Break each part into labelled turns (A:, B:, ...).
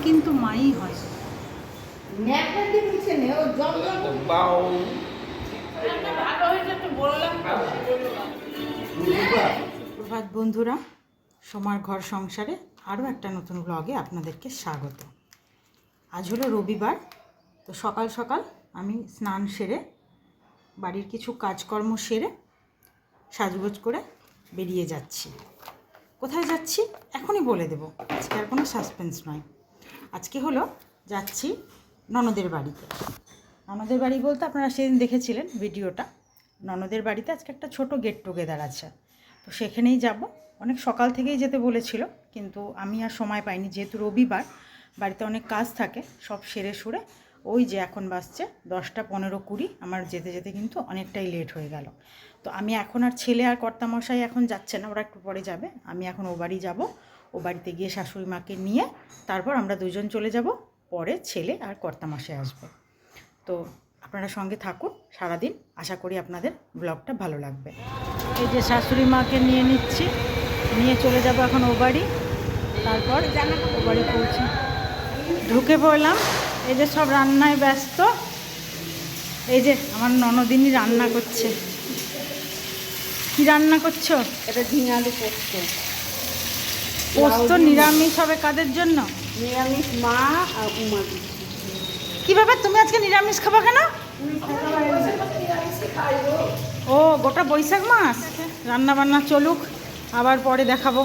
A: কিন্তু মাই হয়। সুপ্রভাত বন্ধুরা, সোমার ঘর সংসারে আরও একটা নতুন ব্লগে আপনাদেরকে স্বাগত। আজ হলো রবিবার, তো সকাল সকাল আমি স্নান সেরে বাড়ির কিছু কাজকর্ম সেরে সাজগোজ করে বেরিয়ে যাচ্ছি। কোথায় যাচ্ছি এখনই বলে দেব, আজকে আর কোনো সাসপেন্স নয়। আজকে হলো যাচ্ছি ননদের বাড়িতে। ননদের বাড়ি বলতে আপনারা সেদিন দেখেছিলেন ভিডিওটা, ননদের বাড়িতে আজকে একটা ছোট গেট টুগেদার আছে, তো সেখানেই যাব। অনেক সকাল থেকেই যেতে বলেছিল, কিন্তু আমি আর সময় পাইনি, যেহেতু রবিবার বাড়িতে অনেক কাজ থাকে, সব সেরে সুরে ওই যে এখন বাজছে 10টা 15-20, আমার যেতে যেতে কিন্তু অনেকটাই লেট হয়ে গেল। তো আমি এখন আর ছেলে আর কর্তামশাই এখন যাচ্ছে না, ওরা একটু পরে যাবে। আমি এখন ও বাড়ি যাব, ও বাড়িতে গিয়ে শাশুড়ি মাকে নিয়ে তারপর আমরা দুজন চলে যাব, পরে ছেলে আর কর্তামশাই আসবে। তো আপনারা সঙ্গে থাকুন সারাদিন, আশা করি আপনাদের ব্লগটা ভালো লাগবে। এই যে শাশুড়ি মাকে নিয়ে নিচ্ছি, নিয়ে চলে যাব এখন ও বাড়ি, তারপর ও বাড়ি পৌঁছে ঢুকে পড়লাম। এই যে সব রান্নায় ব্যস্ত, এই যে আমার ননদিনী রান্না করছে। কি রান্না করছো?
B: এটা ঝিঙে আলু পোস্ত।
A: পোস্ত নিরামিষ হবে কাদের জন্য?
B: নিরামিষ মা আর উমা।
A: কী ব্যাপার, তুমি আজকে নিরামিষ খাবা কেন? ও, গোটা বৈশাখ মাস রান্না বান্না চলুক, আবার পরে দেখাবো।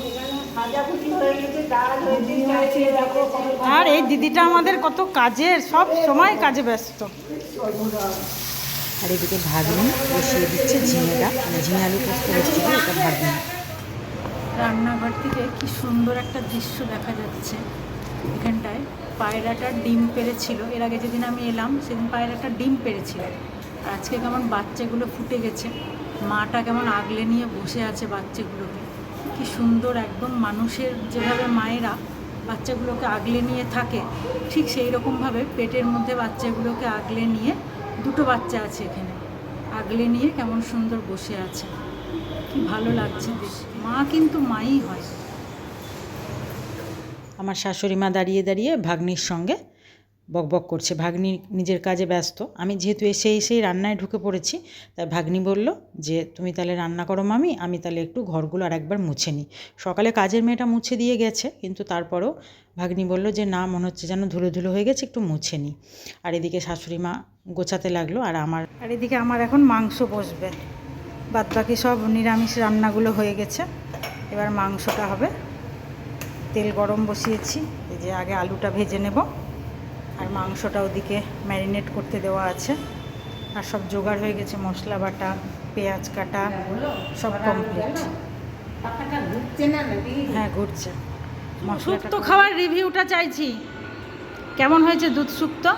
A: আর এই দিদিটা আমাদের কত কাজের, সব সময় কাজে ব্যস্ত।
B: আর এদিকে ভাগ্নি বসিয়ে দিচ্ছে ঝিঙেটা, মানে ঝিঙে আলু পোস্ত হচ্ছে, এটা ভাগ্নি।
A: রান্নাঘর থেকে কি সুন্দর একটা দৃশ্য দেখা যাচ্ছে। এখানটায় পায়রাটার ডিম পেড়েছিল, এর আগে যেদিন আমি এলাম সেদিন পায়রাটার ডিম পেড়েছিল। আর আজকে কেমন বাচ্চাগুলো ফুটে গেছে, মাটা কেমন আগলে নিয়ে বসে আছে বাচ্চাগুলোকে। কি সুন্দর, একদম মানুষের যেভাবে মায়েরা বাচ্চাগুলোকে আগলে নিয়ে থাকে, ঠিক সেই রকমভাবে পেটের মধ্যে বাচ্চাগুলোকে আগলে নিয়ে, দুটো বাচ্চা আছে এখানে, আগলে নিয়ে কেমন সুন্দর বসে আছে। কি ভালো লাগছে দেখতে। মা কিন্তু মাই হয়।
B: আমার শাশুড়ি মা দাঁড়িয়ে দাঁড়িয়ে ভাগ্নির সঙ্গে বকবক করছে। ভাগ্নি নিজের কাজে ব্যস্ত, আমি যেহেতু এসেই রান্নায় ঢুকে পড়েছি, তাই ভাগ্নি বলল যে তুমি তাহলে রান্না করো মামি, আমি তাহলে একটু ঘরগুলো আর একবার মুছে নিই। সকালে কাজের মেয়েটা মুছে দিয়ে গেছে, কিন্তু তারপরেও ভাগ্নি বলল যে না, মনে হচ্ছে যেন ধুলো ধুলো হয়ে গেছে, একটু মুছে নিই। আর এদিকে শাশুড়ি মা গোছাতে লাগলো, আর
A: এদিকে আমার এখন মাংস বসবে। বাদ বাকি সব নিরামিষ রান্নাগুলো হয়ে গেছে, এবার মাংসটা হবে। তেল গরম বসিয়েছি, এই যে আগে আলুটা ভেজে নেব, আর মাংসটা ওদিকে ম্যারিনেট করতে দেওয়া আছে। আর সব জোগাড় হয়ে গেছে, মশলা বাটা, পেঁয়াজ কাটা, সব কমপ্লিট। হ্যাঁ, ঘুরছে। শুক্তো খাওয়ার রিভিউটা চাইছি, কেমন হয়েছে দুধ শুক্তো?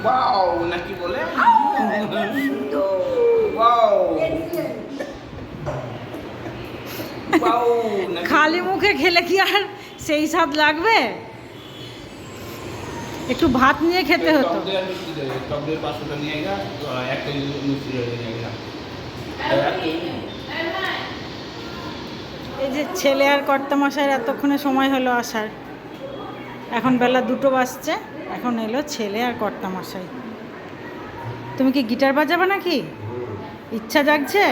C: ওয়াও নাকি বলে, ওয়াও ওয়াও,
A: খালি মুখে খেলে কি আর সেই স্বাদ লাগবে? একটু ভাত নিয়ে খেতে হতো।
C: টকদের 500টা নিয়ে গা, একটা মিষ্টি নিয়ে গা।
A: এই যে ছেলে আর কর্তামশাইয়ের এতক্ষণে সময় হলো আসার, এখন বেলা 2টো বাজছে, এখন এলো ছেলে আর কর্তামশাই। তুমি কি গিটার বাজাবে নাকি? ইচ্ছা জাগছে?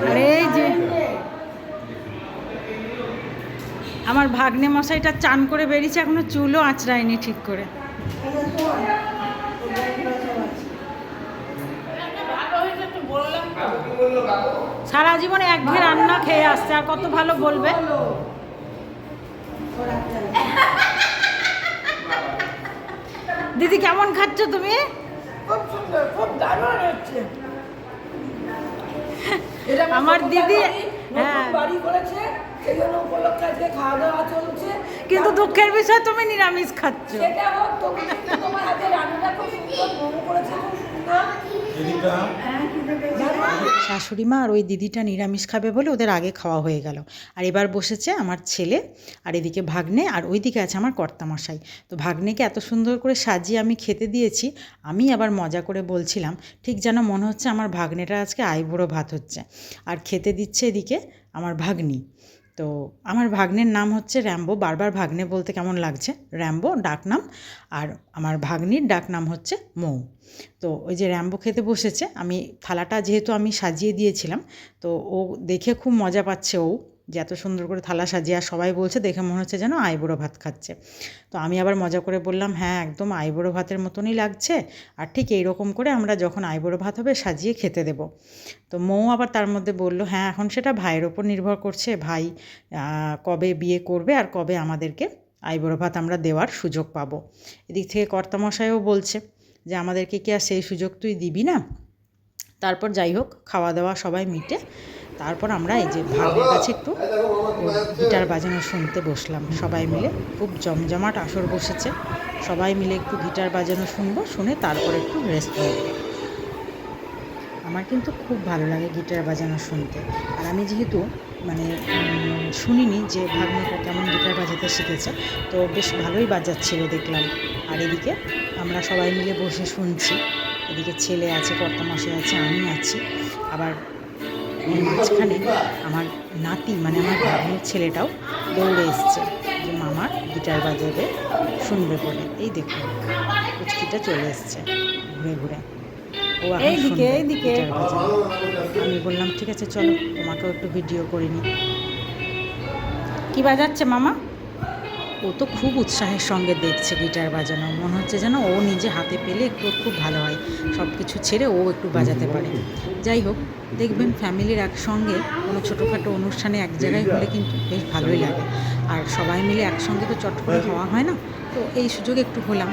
A: আর এই যে আমার ভাগ্নে মশাইটা চান করে বেরিয়েছে, এখনো চুলও আঁচড়ায়নি ঠিক করে। সারা জীবনে একঘেয়ে রান্না খেয়ে আসছে, আর কত ভালো বলবে। দিদি কেমন খাচ্ছ তুমি?
D: খুব সুন্দর, খুব দারুণ হচ্ছে।
A: আমার দিদি, হ্যাঁ,
D: বাড়ি করেছে, সেই জন্য উপলক্ষে আজকে খাওয়া দাওয়া চলছে।
A: কিন্তু দুঃখের বিষয় তুমি নিরামিষ খাচ্ছ।
D: সেটা হোক, তুমি কিন্তু তোমার হাতে রান্নাটা খুব সুন্দর, মোমো করেছে খুব সুন্দর।
B: শাশুড়ি মা আর ওই দিদিটা নিরামিষ খাবে বলে ওদের আগে খাওয়া হয়ে গেল। আর এবার বসেছে আমার ছেলে, আর এদিকে ভাগ্নে, আর ওইদিকে আছে আমার কর্তামশাই। তো ভাগ্নেকে এত সুন্দর করে সাজিয়ে আমি খেতে দিয়েছি। আমি আবার মজা করে বলছিলাম ঠিক যেন মনে হচ্ছে আমার ভাগ্নেটা আজকে আইবুড়ো ভাত হচ্ছে। আর খেতে দিচ্ছে এদিকে আমার ভাগ্নি। তো আমার ভাগ্নের নাম হচ্ছে র্যাম্বো। বারবার ভাগ্নে বলতে কেমন লাগছে, র্যাম্বো ডাকনাম। আর আমার ভাগ্নির ডাকনাম হচ্ছে মৌ। তো ওই যে র্যাম্বো খেতে বসেছে, আমি থালাটা যেহেতু আমি সাজিয়ে দিয়েছিলাম, তো ও দেখে খুব মজা পাচ্ছে ও যে এত সুন্দর করে থালা সাজিয়ে, আর সবাই বলছে দেখে মনে হচ্ছে যেন আইবুড়ো ভাত খাচ্ছে। তো আমি আবার মজা করে বললাম হ্যাঁ একদম আইবুড়ো ভাতের মতনই লাগছে, আর ঠিক এইরকম করে আমরা যখন আইবুড়ো ভাত হবে সাজিয়ে খেতে দেব। তো মৌ আবার তার মধ্যে বলল হ্যাঁ এখন সেটা ভাইয়ের ওপর নির্ভর করছে, ভাই কবে বিয়ে করবে আর কবে আমাদেরকে আইবুড়ো ভাত আমরা দেওয়ার সুযোগ পাবো। এদিক থেকে কর্তামশাইও বলছে যে আমাদেরকে কি আর সেই সুযোগ তুই দিবি না। তারপর যাই হোক খাওয়া দাওয়া সবাই মিটে তারপর আমরা এই যে ভাগ্নের কাছে একটু গিটার বাজানো শুনতে বসলাম সবাই মিলে। খুব জমজমাট আসর বসেছে, সবাই মিলে একটু গিটার বাজানো শুনবো, শুনে তারপর একটু রেস্ট নেব। আমার কিন্তু খুব ভালো লাগে গিটার বাজানো শুনতে। আর আমি যেহেতু মানে শুনিনি যে ভাগ্নিটা কেমন গিটার বাজাতে শিখেছে, তো বেশ ভালোই বাজাচ্ছিল দেখলাম। আর এদিকে আমরা সবাই মিলে বসে শুনছি, এদিকে ছেলে আছে, কর্তামশাই আছে, আমি আছি। আবার এই মাঝখানে আমার নাতি মানে আমার ভাগ্নির ছেলেটাও দৌড়ে এসছে যে মামার গিটার বাজাবে শুনবে বলে। এই দেখুন পুচকিটা চলে এসছে ঘুরে ঘুরে, ও
A: এইদিকে
B: গিটার বাজাবে। আমি বললাম ঠিক আছে চলো তোমাকেও একটু ভিডিও করে নিই।
A: কি বাজাচ্ছে মামা?
B: ও তো খুব উৎসাহের সঙ্গে দেখছে গিটার বাজানো, মনে হচ্ছে যেন ও নিজে হাতে পেলে একটু খুব ভালো হয়, সব কিছু ছেড়ে ও একটু বাজাতে পারে। যাই হোক দেখবেন ফ্যামিলির একসঙ্গে কোনো ছোটোখাটো অনুষ্ঠানে এক জায়গায় হলে কিন্তু বেশ ভালোই লাগে। আর সবাই মিলে একসঙ্গে তো চট করে হওয়া হয় না, তো এই সুযোগে একটু হলাম।